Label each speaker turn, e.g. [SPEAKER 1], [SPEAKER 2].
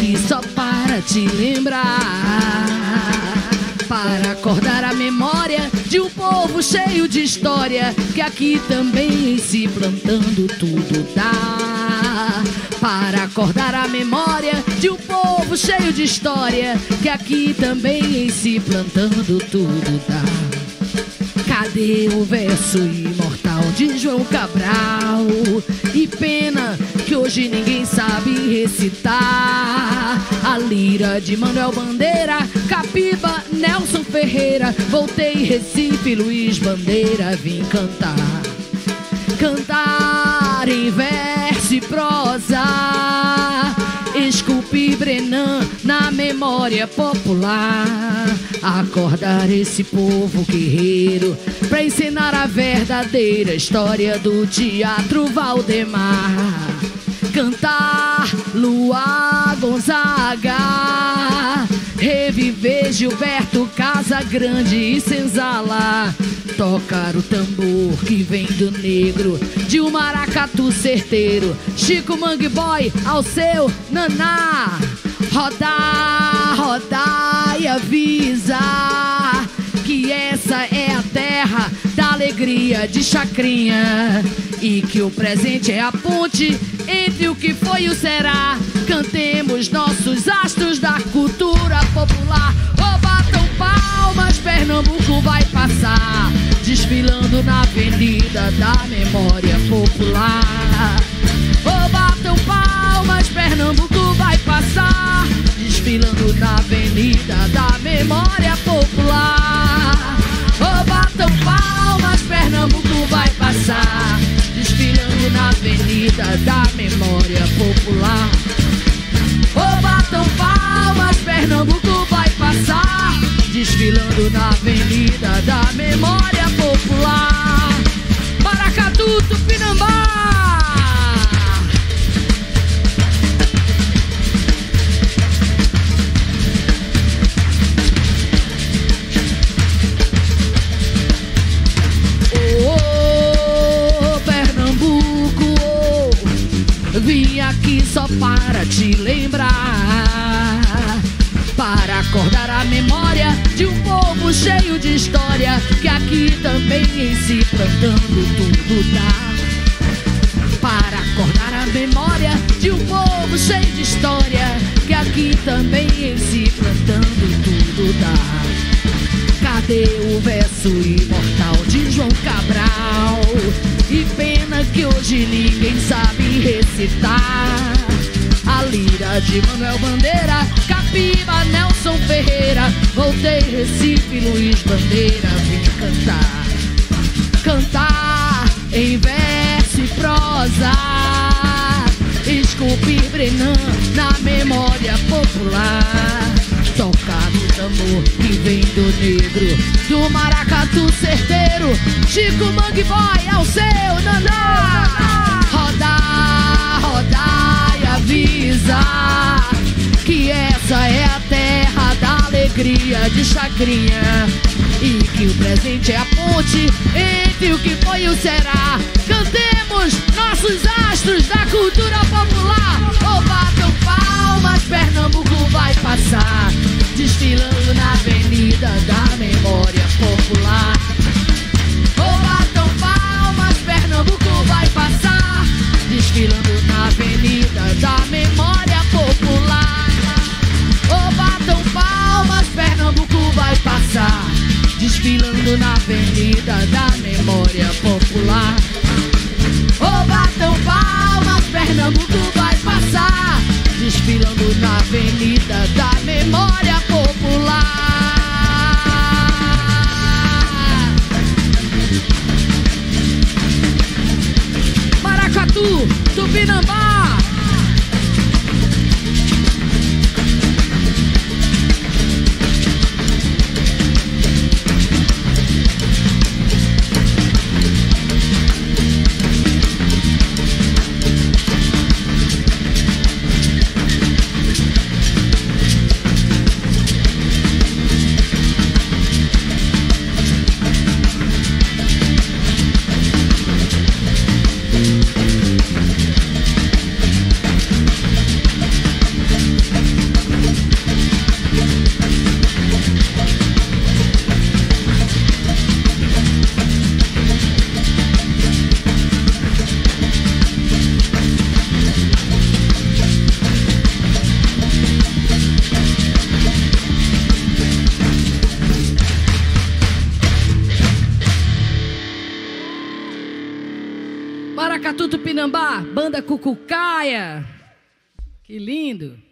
[SPEAKER 1] aqui só para te lembrar, para acordar a memória de um povo cheio de história, que aqui também em si plantando tudo dá. Para acordar a memória de um povo cheio de história, que aqui também em si plantando tudo dá. Cadê o verso imortal de João Cabral? E pena que hoje ninguém sabe recitar. A lira de Manuel Bandeira, Capiba, Nelson Ferreira. Voltei Recife, Luiz Bandeira, vim cantar. Cantar em verso e prosa, esculpir Brenan na memória popular. Acordar esse povo guerreiro pra ensinar a verdadeira história do Teatro Valdemar. Cantar Luá Gonzaga, reviver Gilberto Casagrande e Senzala. Tocar o tambor que vem do negro, de um maracatu certeiro, Chico Mangue Boy, Alceu, Naná. Rodar, rodar e avisa que essa é a terra da alegria de Chacrinha, e que o presente é a ponte entre o que foi e o será. Cantemos nossos astros da cultura popular. Oh, batam palmas, Pernambuco vai passar, desfilando na avenida da memória popular. Oh, batam palmas, Pernambuco vai passar, desfilando na avenida da memória popular. Oh, batam palmas, Pernambuco vai passar, desfilando na avenida da memória popular. Oh, batam palmas, Pernambuco vai passar, desfilando na avenida da memória popular. Maracatu, Tupinambá. Vim aqui só para te lembrar, para acordar a memória de um povo cheio de história, que aqui também em si plantando tudo dá. Para acordar a memória de um povo cheio de história, que aqui também em si plantando tudo dá. Cadê o verso imortal de João Cabral? E pena que hoje ninguém sabe recitar. A lira de Manuel Bandeira, Capiba, Nelson Ferreira. Voltei Recife, Luiz Bandeira, vim cantar. Cantar em verso e prosa, esculpir Brenan na memória popular. Tocar no tambor que vem do negro, do maracatu certeiro, Chico Mangue Boy, Alceu, Naná. Rodar, rodar e avisa que essa é a terra da alegria de Chacrinha, e que o presente é a ponte entre o que foi e o será. Cantemos nossos astros da cultura popular. Oh, batam palmas, Pernambuco vai passar, desfilando na avenida da memória popular. Oh, batam palmas, Pernambuco vai passar, desfilando na avenida da memória popular. Oh, batam palmas, Pernambuco vai passar, desfilando na avenida da memória popular. Oh, batam palmas, Pernambuco vai passar, desfilando na avenida da memória popular. Maracatu, Tupinambá. Maracatu Tupinambá, banda Cucucaia. Que lindo.